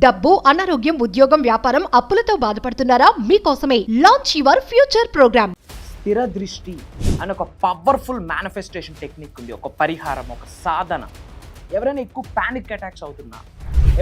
డబ్బు, అనారోగ్యం, ఉద్యోగం, వ్యాపారం, అప్పులతో బాధపడుతున్నారా? మీకోసమే లాంచ్ యువర్ ఫ్యూచర్ ప్రోగ్రామ్. స్థిర దృష్టి అని ఒక పవర్ఫుల్ మేనిఫెస్టేషన్ టెక్నిక్ ఉంది. ఒక పరిహారం, ఒక సాధన. ఎవరైనా ఎక్కువ పానిక్ అటాక్స్ అవుతున్నా,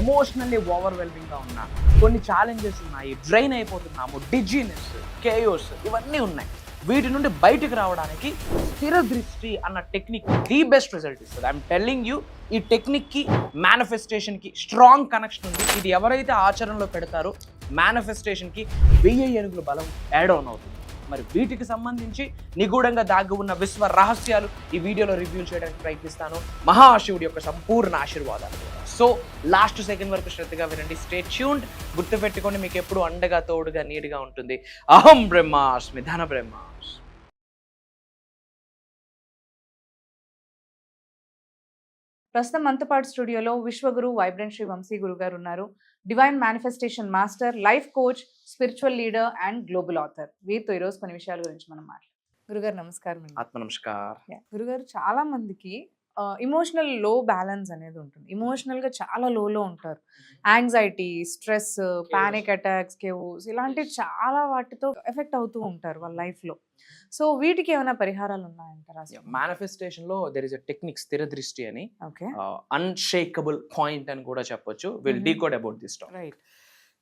ఎమోషనల్లీ ఓవర్వెల్మింగ్గా ఉన్నా, కొన్ని ఛాలెంజెస్ ఉన్నాయి, డ్రైన్ అయిపోతున్నాము, డిజీనెస్, కేయోస్ ఇవన్నీ ఉన్నాయి. వీటి నుండి బయటకు రావడానికి స్థిర దృష్టి అన్న టెక్నిక్ ది బెస్ట్ రిజల్ట్ ఇస్తుంది. ఐఎమ్ టెల్లింగ్ యూ, ఈ టెక్నిక్కి మేనిఫెస్టేషన్కి స్ట్రాంగ్ కనెక్షన్ ఉంది. ఇది ఎవరైతే ఆచరణలో పెడతారో మేనిఫెస్టేషన్కి 1000 ఏనుగుల బలం యాడ్ ఆన్ అవుతుంది. మరి వీటికి సంబంధించి నిగూఢంగా దాగి ఉన్న విశ్వ రహస్యాలు ఈ వీడియోలో రివ్యూ చేయడానికి ప్రయత్నిస్తాను. మహాశివుడి యొక్క సంపూర్ణ ఆశీర్వాదాలు. సో లాస్ట్ సెకండ్ వరకు శ్రద్ధగా వినండి. Stay tuned. గుర్తుపెట్టుకోండి, మీకు ఎప్పుడు అండగా, తోడుగా, నీడుగా ఉంటుంది అహం బ్రహ్మాస్మి, ధన బ్రహ్మాస్మి. ప్రస్తుతం మనతో పాటు స్టూడియోలో విశ్వగురు వైబ్రెంట్ శ్రీ వంశీ గురు గారు ఉన్నారు. Divine manifestation master, life coach, spiritual leader and global author. వీరితో ఈరోజు కొన్ని విషయాల గురించి మనం మాట్లాడాలి. గురుగారు నమస్కారం. ఆత్మ నమస్కార్. గురుగారు, చాలా మందికి ఇమోషనల్ లో బ్యాలెన్స్ అనేది ఉంటుంది. ఇమోషనల్ గా చాలా లోలో ఉంటారు. యాంగ్జైటీ, స్ట్రెస్, పానిక్ అటాక్స్, కేవోస్ ఇలాంటి చాలా వాటితో ఎఫెక్ట్ అవుతూ ఉంటారు వాళ్ళ లైఫ్ లో. సో వీటికి ఏమైనా పరిహారాలు ఉన్నాయంటారా? మేనిఫెస్టేషన్ లో దెర్ ఇస్ ఎ టెక్నిక్, స్థిర దృష్టి అని, ఓకే, అన్షేకబుల్ పాయింట్ అని కూడా చెప్పొచ్చు. Will decode about this topic. Right.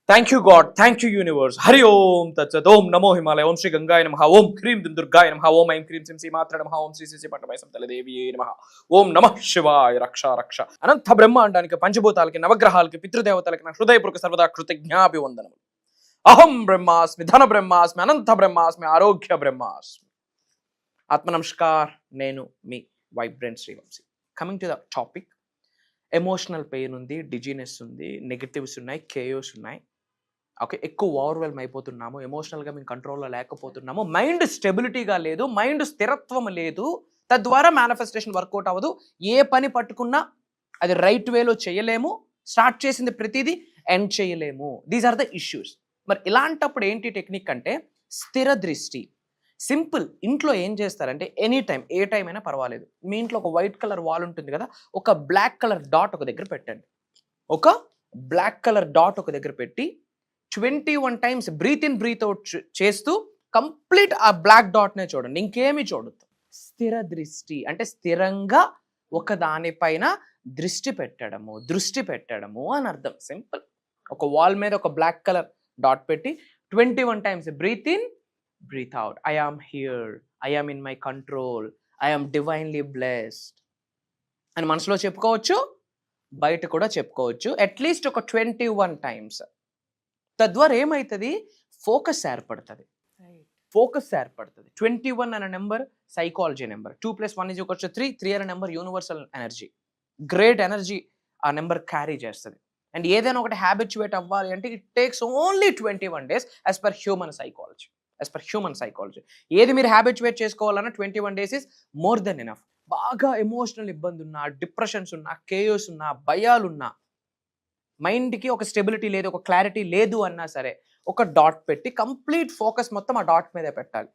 Thank you God, thank you universe. Hari Om తత్సత్. ఓం నమో హిమాలయ, ఓం శ్రీ గంగాయ నమః, ఓం హ్రీం దుర్గాయ నమః, ఓం ఐం క్రీం శ్రీ మాత్ర నమః, ఓం శ్రీ శ్రీ పట్టమై సంతలదేవియే నమః, ఓం నమః శివాయ. రక్ష రక్ష. అనంత బ్రహ్మాండానికి, పంచభూతాలకి, నవగ్రహాలకి, పితృదేవతలకి నా హృదయపూర్వక సర్వదా కృతజ్ఞాభివందనములు. అహం బ్రహ్మాస్మి, ధన బ్రహ్మాస్మి, అనంత బ్రహ్మాస్మి, ఆరోగ్య బ్రహ్మాస్మి. ఆత్మ నమస్కార్. నేను మీ vibrant Shri Vamsi. Coming to the topic. Emotional pain ఉంది, డిజీనెస్ ఉంది, నెగటివ్స్ ఉన్నాయి, కేయోస్ ఉన్నాయి. ఓకే, ఎక్కువ ఓవర్వెల్మ్ అయిపోతున్నాము, ఎమోషనల్గా మేము కంట్రోల్లో లేకపోతున్నాము, మైండ్ స్టెబిలిటీగా లేదు, మైండ్ స్థిరత్వం లేదు, తద్వారా మేనిఫెస్టేషన్ వర్కౌట్ అవ్వదు. ఏ పని పట్టుకున్నా అది రైట్ వేలో చేయలేము, స్టార్ట్ చేసింది ప్రతిదీ ఎండ్ చేయలేము. These are the issues. మరి ఇలాంటప్పుడు ఏంటి టెక్నిక్ అంటే స్థిర దృష్టి. సింపుల్. ఇంట్లో ఏం చేస్తారంటే ఎనీ టైం, ఏ టైం అయినా పర్వాలేదు, మీ ఇంట్లో ఒక వైట్ కలర్ వాల్ ఉంటుంది కదా, ఒక బ్లాక్ కలర్ డాట్ ఒక దగ్గర పెట్టండి. ఒక బ్లాక్ కలర్ డాట్ ఒక దగ్గర పెట్టి 21 times breath in breath out చేస్తూ కంప్లీట్ ఆ బ్లాక్ డాట్నే చూడండి, ఇంకేమీ చూడొద్దు. స్థిర దృష్టి అంటే స్థిరంగా ఒక దానిపైన దృష్టి పెట్టడము అని అర్థం. సింపుల్. ఒక వాల్ మీద ఒక బ్లాక్ కలర్ డాట్ పెట్టి 21 times breath in, breath out. I am here, I am in my control, I am divinely blessed అని మనసులో చెప్పుకోవచ్చు, బయట కూడా చెప్పుకోవచ్చు. అట్లీస్ట్ ఒక 21 టైమ్స్. తద్వారా ఏమవుతుంది, ఫోకస్ ఏర్పడుతుంది. 21 అనే నెంబర్ సైకాలజీ నెంబర్. 2+1 = 3. 3 అనే number universal energy, great energy ఆ నెంబర్ క్యారీ చేస్తుంది. అండ్ ఏదైనా ఒకటి హ్యాబిచువేట్ అవ్వాలి అంటే it takes only 21 days as per human psychology. ఏది మీరు హ్యాబిచువేట్ చేసుకోవాలన్నా 21 days is more than enough. బాగా ఎమోషనల్ ఇబ్బంది ఉన్నా, డిప్రెషన్స్ ఉన్నా, కేయోస్ ఉన్నా, భయాలున్నా, మైండ్కి ఒక స్టెబిలిటీ లేదు, ఒక క్లారిటీ లేదు అన్నా సరే ఒక డాట్ పెట్టి కంప్లీట్ ఫోకస్ మొత్తం ఆ డాట్ మీదే పెట్టాలి.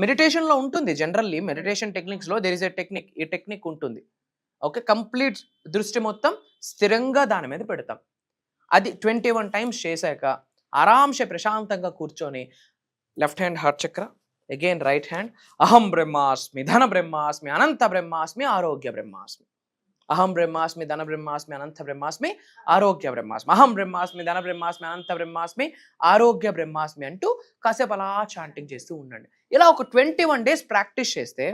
మెడిటేషన్లో ఉంటుంది, జనరల్లీ మెడిటేషన్ టెక్నిక్స్లో దెర్ ఇస్ ఎ టెక్నిక్, ఈ టెక్నిక్ ఉంటుంది. ఓకే, కంప్లీట్ దృష్టి మొత్తం స్థిరంగా దాని మీద పెడతాం. అది 21 టైమ్స్ చేశాక ఆరాంశే ప్రశాంతంగా కూర్చొని లెఫ్ట్ హ్యాండ్ హార్ట్ చక్ర, అగైన్ రైట్ హ్యాండ్, అహం బ్రహ్మాస్మి, ధన బ్రహ్మాస్మి, అనంత బ్రహ్మాస్మి, ఆరోగ్య బ్రహ్మాస్మి. అహం బ్రహ్మాస్మి, ధన బ్రహ్మాస్మి, అనంత బ్రహ్మాస్మి, ఆరోగ్య బ్రహ్మాస్మి. అహం బ్రహ్మాస్మి, ధన బ్రహ్మాస్మి, అనంత బ్రహ్మాస్మి, ఆరోగ్య బ్రహ్మాస్మి అంటూ కాసేపు అలా చాంటింగ్ చేస్తూ ఉండండి. ఇలా ఒక 21 days ప్రాక్టీస్ చేస్తే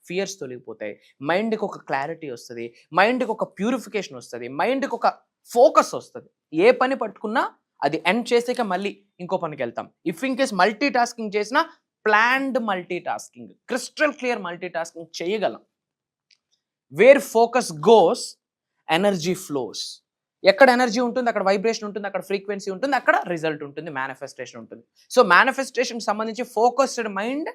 ఫియర్స్ తొలగిపోతాయి, మైండ్కి ఒక క్లారిటీ వస్తుంది, మైండ్కి ఒక ప్యూరిఫికేషన్ వస్తుంది, మైండ్కి ఒక ఫోకస్ వస్తుంది. ఏ పని పట్టుకున్నా అది ఎండ్ చేసాక మళ్ళీ ఇంకో పనికి వెళ్తాం. If in case multitasking చేసినా planned multitasking, crystal clear multitasking చేయగలం. Where focus goes energy flows. ఎక్కడ ఎనర్జీ ఉంటుంది అక్కడ వైబ్రేషన్ ఉంటుంది, అక్కడ ఫ్రీక్వెన్సీ ఉంటుంది, అక్కడ రిజల్ట్ ఉంటుంది, మేనిఫెస్టేషన్ ఉంటుంది. సో మేనిఫెస్టేషన్కి సంబంధించి ఫోకస్డ్ మైండ్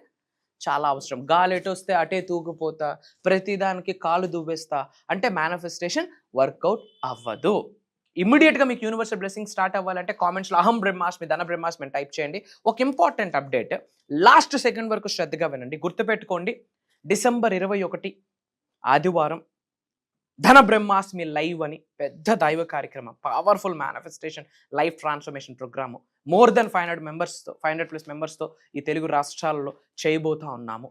చాలా అవసరం. గాలి ఎటు వస్తే అటే తూగిపోతా, ప్రతిదానికి కాలు దువ్వేస్తా అంటే మేనిఫెస్టేషన్ వర్కౌట్ అవ్వదు. ఇమ్మీడియట్గా మీకు యూనివర్సల్ బ్లెస్సింగ్ స్టార్ట్ అవ్వాలంటే కామెంట్స్లో అహం బ్రహ్మాస్మి, ధన బ్రహ్మాస్మి టైప్ చేయండి. ఒక ఇంపార్టెంట్ అప్డేట్, లాస్ట్ సెకండ్ వరకు శ్రద్ధగా వినండి, గుర్తుపెట్టుకోండి. December 21 ఆదివారం ధన బ్రహ్మాస్మి లైవ్ అని పెద్ద దైవ కార్యక్రమం, powerful manifestation life transformation programme more than 500+ మెంబర్స్తో ఈ తెలుగు రాష్ట్రాలలో చేయబోతా ఉన్నాము.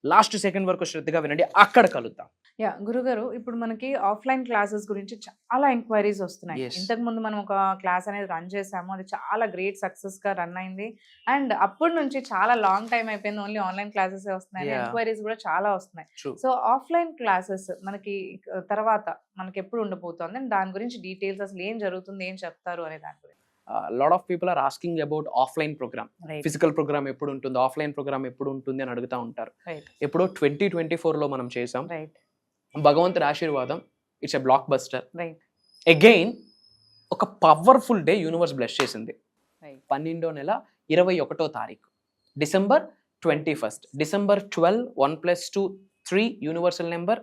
లాస్ట్ సెకండ్ వరకు శ్రద్ధగా వినండి, అక్కడ కలుద్దాం. యా గురుగారు, ఇప్పుడు మనకి ఆఫ్లైన్ క్లాసెస్ గురించి చాలా ఎంక్వైరీస్ వస్తున్నాయి. Yes. ఇంతకు ముందు మనం ఒక క్లాస్ అనేది రన్ చేసాము, అది చాలా గ్రేట్ సక్సెస్ గా రన్ అయింది. అండ్ అప్పటి నుంచి చాలా లాంగ్ టైం అయిపోయింది, ఓన్లీ ఆన్లైన్ క్లాసెస్ వస్తున్నాయి, Yeah. ఎంక్వైరీస్ కూడా చాలా వస్తున్నాయి. True. సో ఆఫ్లైన్ క్లాసెస్ మనకి తర్వాత మనకి ఎప్పుడు ఉండబోతోంది, అండ్ దాని గురించి డీటెయిల్స్, అసలు ఏం జరుగుతుంది, ఏం చెప్తారు అనే దాని గురించి. Lot of people are asking about offline programme. Physical programme ఎప్పుడు ఉంటుంది, ఆఫ్లైన్ ప్రోగ్రామ్ ఎప్పుడు ఉంటుంది అని అడుగుతూ ఉంటారు. ఎప్పుడో 2024లో మనం చేసాం. భగవంతుడి ఆశీర్వాదం, it's a block buster. Again ఒక పవర్ఫుల్ డే యూనివర్స్ బ్లెస్ చేసింది. 12వ నెల 21వ తారీఖు, December 21st, December 12, 1 + 2 3 universal number,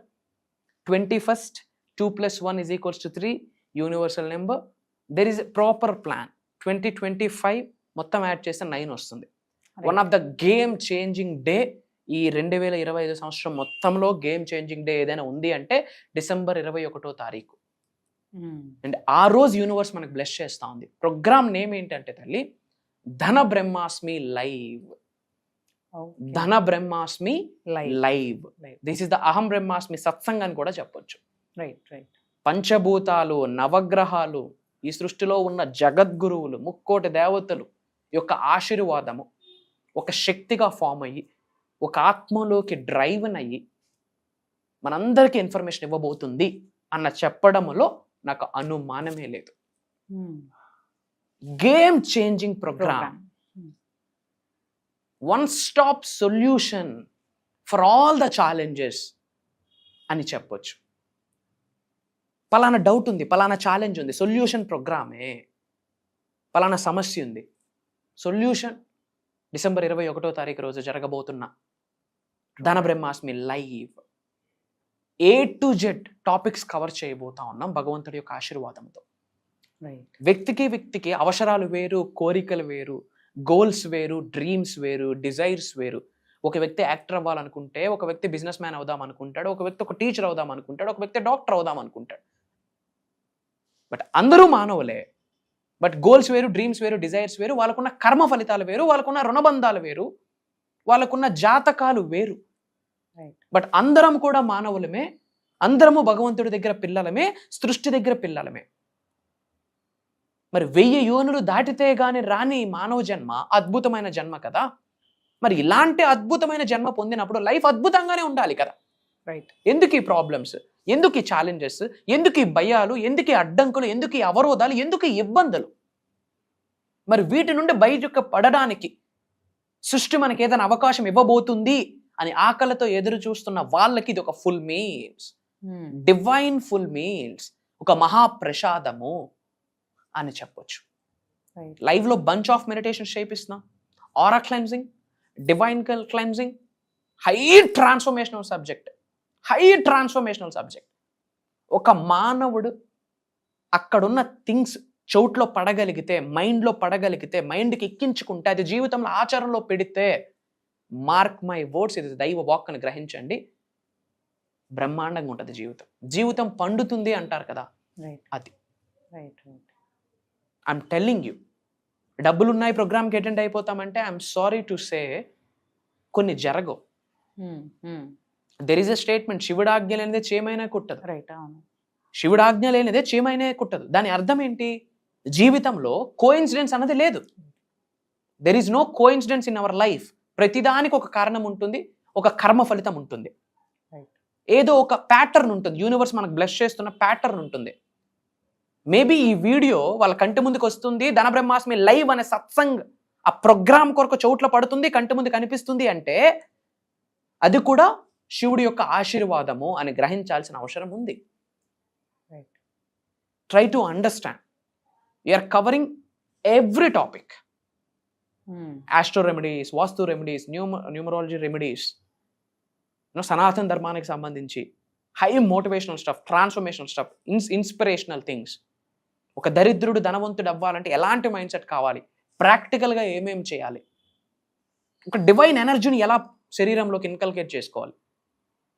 21st 2 + 1 = 3 universal number. There is a proper plan. 2025 మొత్తం యాడ్ చేస్తే 9 వస్తుంది. One of the game changing day ఈ 2025 సంవత్సరం మొత్తంలో గేమ్ చేంజింగ్ డే ఏదైనా ఉంది అంటే December 21వ తారీఖు. అండ్ ఆ రోజు యూనివర్స్ మనకు బ్లెస్ చేస్తూ ఉంది. ప్రోగ్రామ్ నేమ్ ఏంటంటే తల్లి, ధన బ్రహ్మాస్మి లైవ్. ధన బ్రహ్మాస్మి లైవ్. దిస్ ఇస్ ద అహం బ్రహ్మాస్మి సత్సంగ్ అని కూడా చెప్పొచ్చు. పంచభూతాలు, నవగ్రహాలు, ఈ సృష్టిలో ఉన్న జగద్గురువులు, ముక్కోటి దేవతలు యొక్క ఆశీర్వాదము ఒక శక్తిగా ఫామ్ అయ్యి, ఒక ఆత్మలోకి డ్రైవ్ అయ్యి మనందరికీ ఇన్ఫర్మేషన్ ఇవ్వబోతుంది అన్న చెప్పడంలో నాకు అనుమానమే లేదు. Game changing programme, one stop solution for all the challenges అని చెప్పొచ్చు. పలానా డౌట్ ఉంది, పలానా ఛాలెంజ్ ఉంది, సొల్యూషన్ ప్రోగ్రామే. పలానా సమస్య ఉంది, సొల్యూషన్ December 21వ తారీఖు రోజు జరగబోతున్న ధన బ్రహ్మాస్మి live. A to Z topics cover చేయబోతా ఉన్నాం భగవంతుడి యొక్క ఆశీర్వాదంతో. వ్యక్తికి అవసరాలు వేరు, కోరికలు వేరు, గోల్స్ వేరు, డ్రీమ్స్ వేరు, డిజైర్స్ వేరు. ఒక వ్యక్తి యాక్టర్ అవ్వాలనుకుంటే, ఒక వ్యక్తి బిజినెస్ మ్యాన్ అవుదాం అనుకుంటాడు, ఒక వ్యక్తి ఒక టీచర్ అవుదాం అనుకుంటాడు, ఒక వ్యక్తి డాక్టర్ అవుదాం అనుకుంటాడు. బట్ అందరూ మానవులే. బట్ గోల్స్ వేరు, డ్రీమ్స్ వేరు, డిజైర్స్ వేరు, వాళ్ళకున్న కర్మ ఫలితాలు వేరు, వాళ్ళకున్న రుణబంధాలు వేరు, వాళ్ళకున్న జాతకాలు వేరు. బట్ అందరం కూడా మానవులమే, అందరము భగవంతుడి దగ్గర పిల్లలమే, సృష్టి దగ్గర పిల్లలమే. మరి 1000 యోనులు దాటితే గాని రాని మానవ జన్మ అద్భుతమైన జన్మ కదా. మరి ఇలాంటి అద్భుతమైన జన్మ పొందినప్పుడు లైఫ్ అద్భుతంగానే ఉండాలి కదా. ఎందుకు ఈ ప్రాబ్లమ్స్, ఎందుకు ఈ ఛాలెంజెస్, ఎందుకు ఈ భయాలు, ఎందుకు ఈ అడ్డంకులు, ఎందుకు ఈ అవరోధాలు, ఎందుకు ఈ ఇబ్బందులు? మరి వీటి నుండి బయటకు పడడానికి సృష్టి మనకి ఏదైనా అవకాశం ఇవ్వబోతుంది అని ఆకలితో ఎదురు చూస్తున్న వాళ్ళకి ఇది ఒక full meals, divine full meals, ఒక మహాప్రసాదము అని చెప్పొచ్చు. లైవ్ లో బంచ్ ఆఫ్ మెడిటేషన్ చేపిస్తున్నాం, aura cleansing, divine cleansing, high transformational subject. ఒక మానవుడు అక్కడున్న థింగ్స్ చోట్లో పడగలిగితే, మైండ్లో పడగలిగితే, మైండ్కి ఎక్కించుకుంటే, అది జీవితంలో ఆచరణలో పెడితే, మార్క్ మై వర్డ్స్, ఇది దైవ వాక్ అని గ్రహించండి, బ్రహ్మాండంగా ఉంటుంది జీవితం పండుతుంది అంటారు కదా, అది. ఐఎమ్ టెల్లింగ్ యూ, డబ్బులు ఉన్నాయి ప్రోగ్రామ్కి అటెండ్ అయిపోతామంటే ఐఎమ్ సారీ టు సే కొన్ని జరగవు. దెర్ ఈస్ ఎ స్టేట్మెంట్, శివుడు ఆజ్ఞ లేనిదే చీమైనా కుట్టదు. శివుడు ఆజ్ఞ లేనిదే చీమైనా కుట్టదు. దాని అర్థం ఏంటి? జీవితంలో కోఇన్సిడెన్స్ అన్నది లేదు. There is no coincidence in our life. ప్రతిదానికి ఒక కారణం ఉంటుంది, ఒక కర్మ ఫలితం ఉంటుంది, ఏదో ఒక ప్యాటర్న్ ఉంటుంది. యూనివర్స్ మనకు బ్లెస్ చేస్తున్న ప్యాటర్న్ ఉంటుంది. మేబీ ఈ వీడియో వాళ్ళ కంటి ముందుకు వస్తుంది, ధన బ్రహ్మాస్మి లైవ్ అనే సత్సంగ్ ఆ ప్రోగ్రామ్ కొరకు చోట్ల పడుతుంది, కంటి ముందు కనిపిస్తుంది అంటే అది కూడా శివుడి యొక్క ఆశీర్వాదము అని గ్రహించాల్సిన అవసరం ఉంది. Try to understand. You're covering every topic, astro remedies, vastu remedies, numerology remedies, సనాతన ధర్మానికి సంబంధించి high motivational stuff, transformational stuff, inspirational things. ఒక దరిద్రుడు ధనవంతుడు అవ్వాలంటే ఎలాంటి మైండ్ సెట్ కావాలి, ప్రాక్టికల్గా ఏమేమి చేయాలి, ఒక డివైన్ ఎనర్జీని ఎలా శరీరంలోకి ఇన్కల్కేట్ చేసుకోవాలి,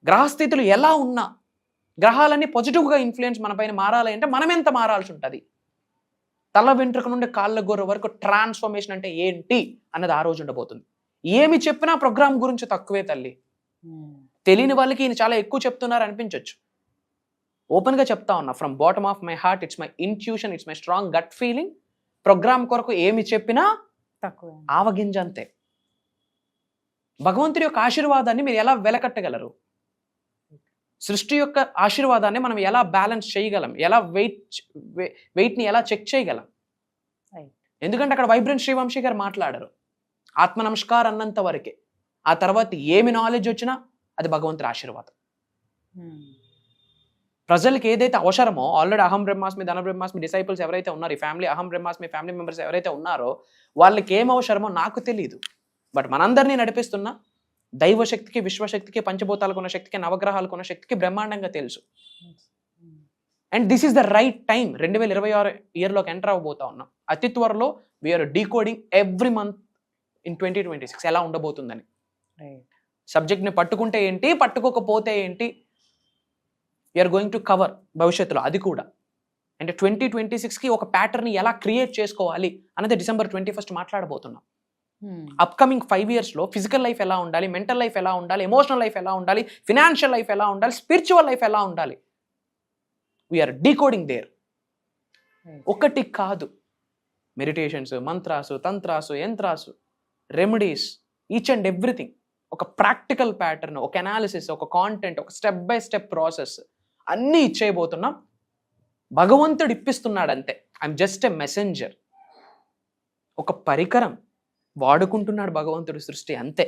గ్రహస్థితులు ఎలా ఉన్నా గ్రహాలన్నీ పాజిటివ్గా ఇన్ఫ్లుయెన్స్ మన పైన మారాలి అంటే మనం ఎంత మారాల్సి ఉంటుంది. తల వెంట్రుక నుండి కాళ్ళ గొర్రె వరకు ట్రాన్స్ఫర్మేషన్ అంటే ఏంటి అన్నది ఆ రోజు ఉండబోతుంది. ఏమి చెప్పినా ప్రోగ్రామ్ గురించి తక్కువే తల్లి. తెలియని వాళ్ళకి ఈయన చాలా ఎక్కువ చెప్తున్నారు అనిపించవచ్చు. ఓపెన్గా చెప్తా ఉన్నా, from bottom of my heart, it's my intuition, it's my strong gut feeling. Programme కొరకు ఏమి చెప్పినా తక్కువ. ఆవగింజ అంతే. భగవంతుడి యొక్క ఆశీర్వాదాన్ని మీరు ఎలా వెలకట్టగలరు? సృష్టి యొక్క ఆశీర్వాదాన్ని మనం ఎలా బ్యాలెన్స్ చేయగలం? ఎలా వెయిట్ని ఎలా చెక్ చేయగలం? ఎందుకంటే అక్కడ వైబ్రెంట్ శ్రీవంశీ గారు మాట్లాడారు, ఆత్మ నమస్కార్ అన్నంత వరకే. ఆ తర్వాత ఏమి నాలెడ్జ్ వచ్చినా అది భగవంతుడి ఆశీర్వాదం. ప్రజలకి ఏదైతే అవసరమో, ఆల్రెడీ అహం బ్రహ్మాస్మి ధన బ్రహ్మాస్మి డిసైపుల్స్ ఎవరైతే ఉన్నారో, ఈ ఫ్యామిలీ అహం బ్రహ్మాస్మి ఫ్యామిలీ మెంబర్స్ ఎవరైతే ఉన్నారో వాళ్ళకి ఏం అవసరమో నాకు తెలియదు. బట్ మనందరినీ నడిపిస్తున్న దైవశక్తికి, విశ్వశక్తికి, పంచభూతాలకు ఉన్న శక్తికి, నవగ్రహాలకు ఉన్న శక్తికి బ్రహ్మాండంగా తెలుసు. And this is the right time. 2026 ఇయర్లోకి ఎంటర్ అవ్వబోతా ఉన్నాం. అతి త్వరలో we're decoding every month in 2026 ఎలా ఉండబోతుందని. సబ్జెక్ట్ని పట్టుకుంటే ఏంటి, పట్టుకోకపోతే ఏంటి, వీఆర్ గోయింగ్ టు కవర్ భవిష్యత్తులో అది కూడా. అంటే 2026కి ఒక ప్యాటర్న్ ఎలా క్రియేట్ చేసుకోవాలి అన్నది December 21 మాట్లాడబోతున్నాం. అప్కమింగ్ 5 ఇయర్స్లో ఫిజికల్ లైఫ్ ఎలా ఉండాలి, మెంటల్ లైఫ్ ఎలా ఉండాలి, ఎమోషనల్ లైఫ్ ఎలా ఉండాలి, ఫినాన్షియల్ లైఫ్ ఎలా ఉండాలి, స్పిరిచువల్ లైఫ్ ఎలా ఉండాలి, వీఆర్ డీకోడింగ్ దేర్. ఒకటి కాదు, meditations, mantras, tantras, yantras, remedies, each and everything. ఒక ప్రాక్టికల్ ప్యాటర్న్, ఒక అనాలిసిస్, ఒక కాంటెంట్, ఒక స్టెప్ బై స్టెప్ ప్రాసెస్ అన్నీ ఇచ్చేయబోతున్నాం. భగవంతుడు ఇప్పిస్తున్నాడు అంతే. ఐఎమ్ జస్ట్ ఎ మెసెంజర్, ఒక పరికరం వాడుకుంటున్నాడు భగవంతుడు సృష్టి అంతే.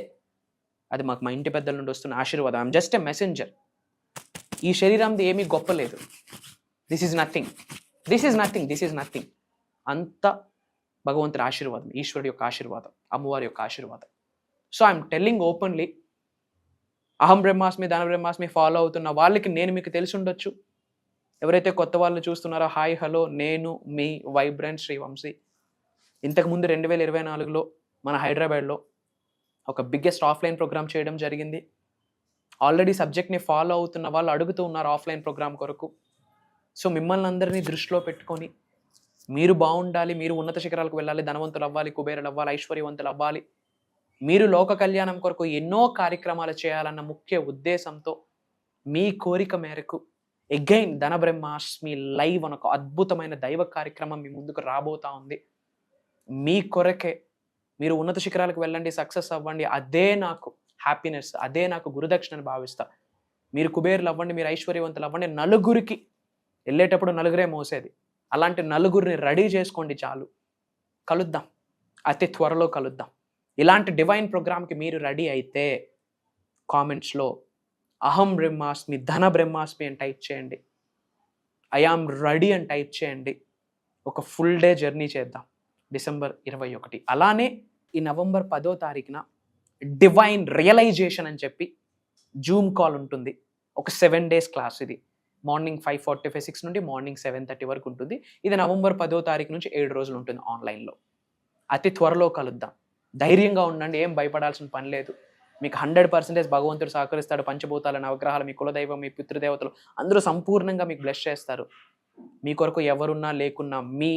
అది మాకు మా ఇంటి పెద్దల నుండి వస్తున్న ఆశీర్వాదం. I'm just a messenger. ఈ శరీరంది ఏమీ గొప్ప లేదు. This is nothing, this is nothing, this is nothing. అంత భగవంతుడి ఆశీర్వాదం, ఈశ్వరుడి యొక్క ఆశీర్వాదం, అమ్మవారి యొక్క ఆశీర్వాదం. సో ఐఎమ్ టెల్లింగ్ ఓపెన్లీ, అహం బ్రహ్మాస్మి ధన బ్రహ్మాస్మి ఫాలో అవుతున్న వాళ్ళకి నేను మీకు తెలిసి ఉండొచ్చు. ఎవరైతే కొత్త వాళ్ళు చూస్తున్నారో, హాయ్ హలో, నేను మీ వైబ్రెంట్ శ్రీవంశీ. ఇంతకుముందు 2024లో మన హైదరాబాద్లో ఒక బిగ్గెస్ట్ ఆఫ్లైన్ ప్రోగ్రామ్ చేయడం జరిగింది. ఆల్రెడీ సబ్జెక్ట్ని ఫాలో అవుతున్న వాళ్ళు అడుగుతూ ఉన్నారు ఆఫ్లైన్ ప్రోగ్రామ్ కొరకు. సో మిమ్మల్ని అందరినీ దృష్టిలో పెట్టుకొని, మీరు బాగుండాలి, మీరు ఉన్నత శిఖరాలకు వెళ్ళాలి, ధనవంతులు అవ్వాలి, కుబేరులు అవ్వాలి, ఐశ్వర్యవంతులు అవ్వాలి, మీరు లోక కళ్యాణం కొరకు ఎన్నో కార్యక్రమాలు చేయాలన్న ముఖ్య ఉద్దేశంతో మీ కోరిక మేరకు అగైన్ ధన బ్రహ్మాస్మి లైవ్ అని ఒక అద్భుతమైన దైవ కార్యక్రమం మీ ముందుకు రాబోతా ఉంది. మీ కొరకే మీరు ఉన్నత శిఖరాలకు వెళ్ళండి, సక్సెస్ అవ్వండి, అదే నాకు హ్యాపీనెస్, అదే నాకు గురుదక్షిణని భావిస్తా. మీరు కుబేరులు అవ్వండి, మీరు ఐశ్వర్యవంతులు అవ్వండి. నలుగురికి వెళ్ళేటప్పుడు నలుగురే మోసేది, అలాంటి నలుగురిని రెడీ చేసుకోండి చాలు. కలుద్దాం, అతి త్వరలో కలుద్దాం. ఇలాంటి డివైన్ ప్రోగ్రామ్కి మీరు రెడీ అయితే కామెంట్స్లో అహం బ్రహ్మాస్మి ధన బ్రహ్మాస్మి అని టైప్ చేయండి, ఐ ఆమ్ రెడీ అని టైప్ చేయండి. ఒక ఫుల్ డే జర్నీ చేద్దాం December 21. అలానే ఈ November 10వ తారీఖున డివైన్ రియలైజేషన్ అని చెప్పి జూమ్ కాల్ ఉంటుంది. ఒక 7 days క్లాస్. ఇది మార్నింగ్ 5:45, 6 నుండి మార్నింగ్ 7:30 వరకు ఉంటుంది. ఇది November 10వ తారీఖు నుంచి 7 రోజులు ఉంటుంది ఆన్లైన్లో. అతి త్వరలో కలుద్దాం. ధైర్యంగా ఉండండి, ఏం భయపడాల్సిన పని లేదు. మీకు 100% భగవంతుడు సహకరిస్తాడు. పంచభూతాల, నవగ్రహాలు, మీ కులదైవం, మీ పితృదేవతలు అందరూ సంపూర్ణంగా మీకు బ్లెస్ చేస్తారు. మీ కొరకు ఎవరున్నా లేకున్నా మీ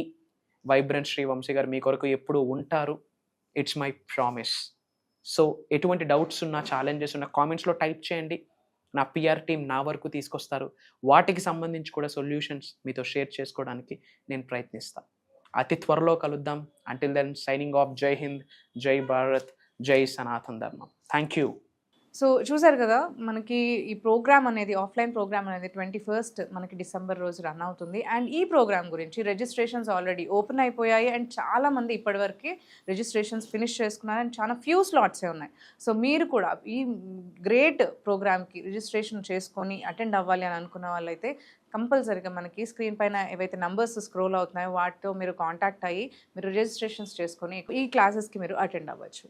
వైబ్రెంట్ శ్రీవంశీ గారు మీ కొరకు ఎప్పుడు ఉంటారు. It's my promise. సో ఎటువంటి డౌట్స్ ఉన్నా, ఛాలెంజెస్ ఉన్నా కామెంట్స్లో టైప్ చేయండి. నా పిఆర్ టీం నా వరకు తీసుకొస్తారు. వాటికి సంబంధించి కూడా సొల్యూషన్స్ మీతో షేర్ చేసుకోవడానికి నేను ప్రయత్నిస్తాను. అతి త్వరలో కలుద్దాం. Until then signing off. Jai Hind, జై భారత్, జై సనాతన్ ధర్మం. Thank you. సో చూసారు కదా, మనకి ఈ ప్రోగ్రామ్ అనేది, ఆఫ్లైన్ ప్రోగ్రామ్ అనేది 21st మనకి డిసెంబర్ రోజు రన్ అవుతుంది. అండ్ ఈ ప్రోగ్రామ్ గురించి రిజిస్ట్రేషన్స్ ఆల్రెడీ ఓపెన్ అయిపోయాయి. అండ్ చాలామంది ఇప్పటివరకు రిజిస్ట్రేషన్స్ ఫినిష్ చేసుకున్నారు. అండ్ చాలా ఫ్యూ స్లాట్సే ఉన్నాయి. సో మీరు కూడా ఈ గ్రేట్ ప్రోగ్రామ్కి రిజిస్ట్రేషన్ చేసుకొని అటెండ్ అవ్వాలి అని అనుకున్న వాళ్ళైతే కంపల్సరీగా మనకి స్క్రీన్ పైన ఏవైతే నంబర్స్ స్క్రోల్ అవుతున్నాయో వాటితో మీరు కాంటాక్ట్ అయ్యి మీరు రిజిస్ట్రేషన్స్ చేసుకొని ఈ క్లాసెస్కి మీరు అటెండ్ అవ్వచ్చు.